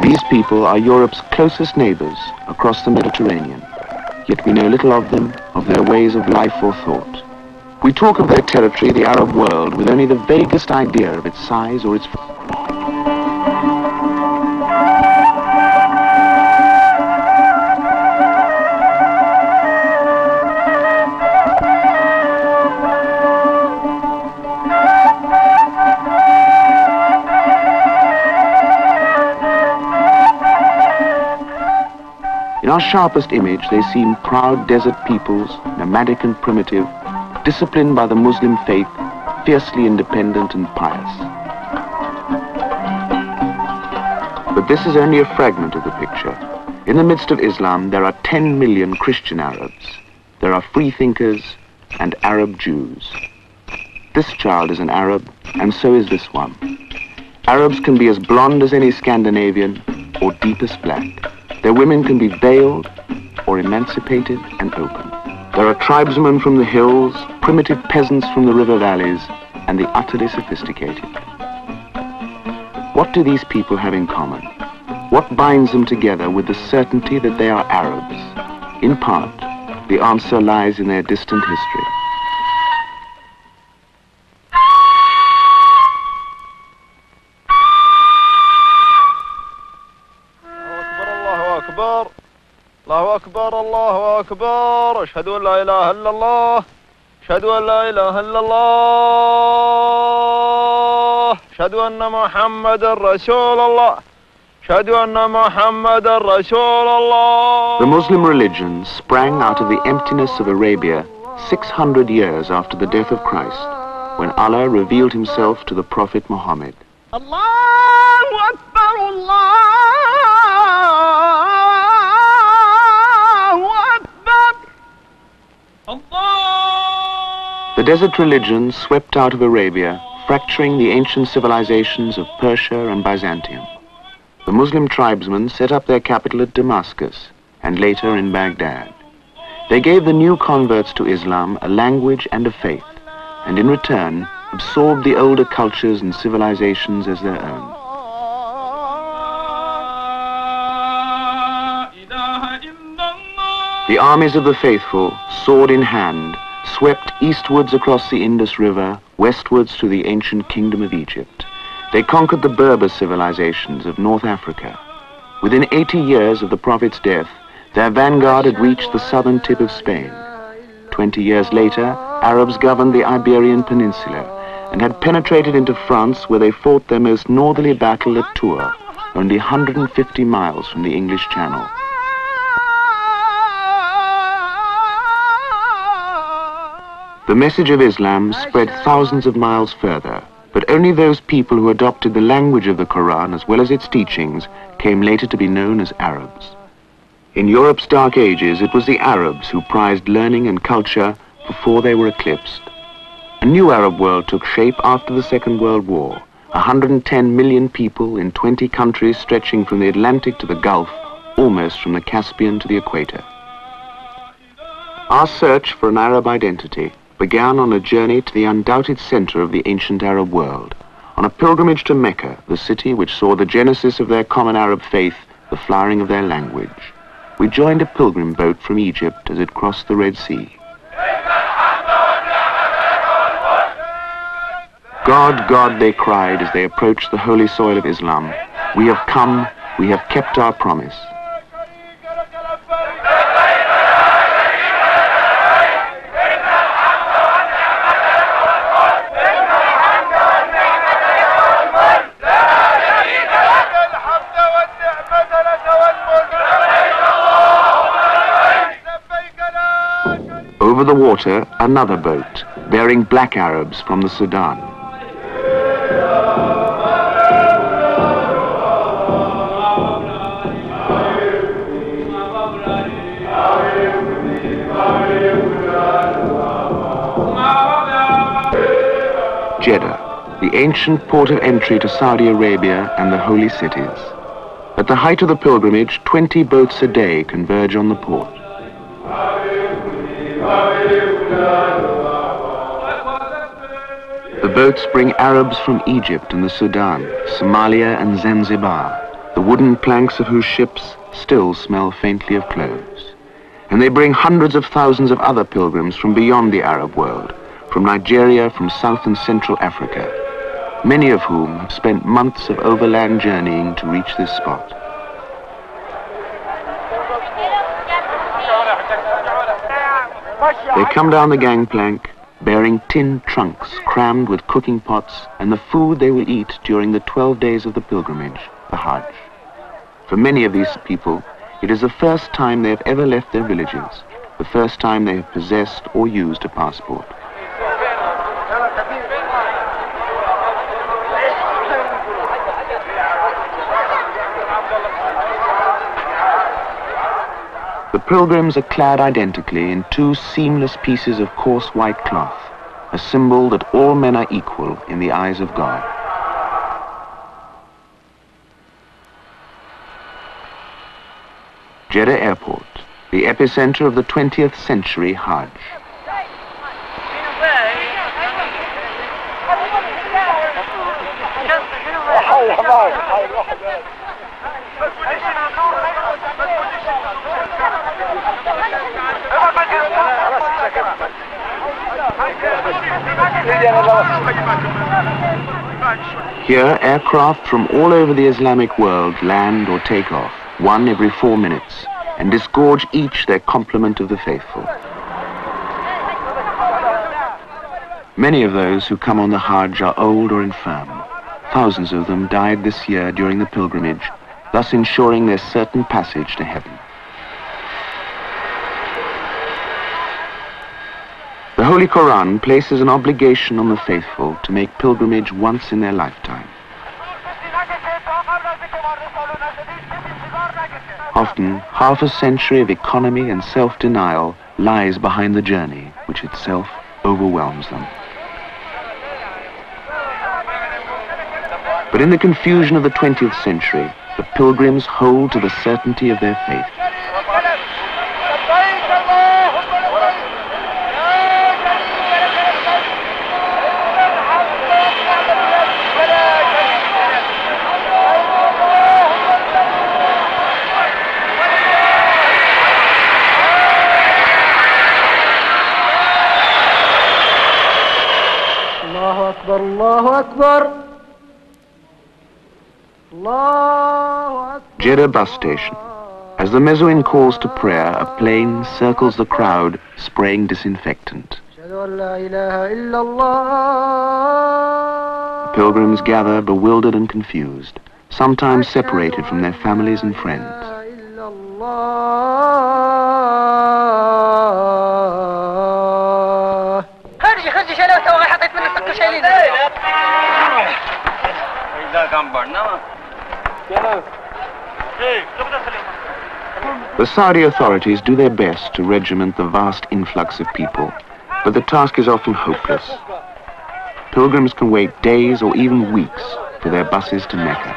These people are Europe's closest neighbors across the Mediterranean, yet we know little of them, of their ways of life or thought. We talk of their territory, the Arab world, with only the vaguest idea of its size or its... In our sharpest image, they seem proud desert peoples, nomadic and primitive, disciplined by the Muslim faith, fiercely independent and pious. But this is only a fragment of the picture. In the midst of Islam, there are 10 million Christian Arabs. There are free thinkers and Arab Jews. This child is an Arab, and so is this one. Arabs can be as blonde as any Scandinavian, or deepest black. Their women can be veiled or emancipated and open. There are tribesmen from the hills, primitive peasants from the river valleys, and the utterly sophisticated. What do these people have in common? What binds them together with the certainty that they are Arabs? In part, the answer lies in their distant history. الله أكبر الله أكبر أشهد أن لا إله إلا الله أشهد أن لا إله إلا الله أشهد أن محمد رسول الله أشهد أن محمد رسول الله. The Muslim religion sprang out of the emptiness of Arabia 600 years after the death of Christ, when Allah revealed himself to the Prophet Muhammad. Allahu Akbar, Allah. The desert religion swept out of Arabia, fracturing the ancient civilizations of Persia and Byzantium. The Muslim tribesmen set up their capital at Damascus, and later in Baghdad. They gave the new converts to Islam a language and a faith, and in return absorbed the older cultures and civilizations as their own. The armies of the faithful, sword in hand, swept eastwards across the Indus River, westwards to the ancient kingdom of Egypt. They conquered the Berber civilizations of North Africa. Within 80 years of the Prophet's death, their vanguard had reached the southern tip of Spain. 20 years later, Arabs governed the Iberian Peninsula and had penetrated into France, where they fought their most northerly battle at Tours, only 150 miles from the English Channel. The message of Islam spread thousands of miles further, but only those people who adopted the language of the Quran as well as its teachings came later to be known as Arabs. In Europe's dark ages, it was the Arabs who prized learning and culture before they were eclipsed. A new Arab world took shape after the Second World War. 110 million people in 20 countries stretching from the Atlantic to the Gulf, almost from the Caspian to the equator. Our search for an Arab identity began on a journey to the undoubted center of the ancient Arab world, on a pilgrimage to Mecca, the city which saw the genesis of their common Arab faith, the flowering of their language. We joined a pilgrim boat from Egypt as it crossed the Red Sea. God, God, they cried as they approached the holy soil of Islam. We have come, we have kept our promise. Over the water, another boat, bearing black Arabs from the Sudan. Jeddah, the ancient port of entry to Saudi Arabia and the holy cities. At the height of the pilgrimage, 20 boats a day converge on the port. The boats bring Arabs from Egypt and the Sudan, Somalia and Zanzibar, the wooden planks of whose ships still smell faintly of cloves. And they bring hundreds of thousands of other pilgrims from beyond the Arab world, from Nigeria, from South and Central Africa, many of whom have spent months of overland journeying to reach this spot. They come down the gangplank, bearing tin trunks crammed with cooking pots and the food they will eat during the 12 days of the pilgrimage, the Hajj. For many of these people, it is the first time they have ever left their villages, the first time they have possessed or used a passport. The pilgrims are clad identically in two seamless pieces of coarse white cloth, a symbol that all men are equal in the eyes of God. Jeddah Airport, the epicenter of the 20th century Hajj. Here, aircraft from all over the Islamic world land or take off, one every 4 minutes, and disgorge each their complement of the faithful. Many of those who come on the Hajj are old or infirm. Thousands of them died this year during the pilgrimage, thus ensuring their certain passage to heaven. The Holy Quran places an obligation on the faithful to make pilgrimage once in their lifetime. Often, half a century of economy and self-denial lies behind the journey, which itself overwhelms them. But in the confusion of the 20th century, the pilgrims hold to the certainty of their faith. Jeddah bus station. As the Mezzouin calls to prayer, a plane circles the crowd, spraying disinfectant. The pilgrims gather bewildered and confused, sometimes separated from their families and friends. The Saudi authorities do their best to regiment the vast influx of people, but the task is often hopeless. Pilgrims can wait days or even weeks for their buses to Mecca.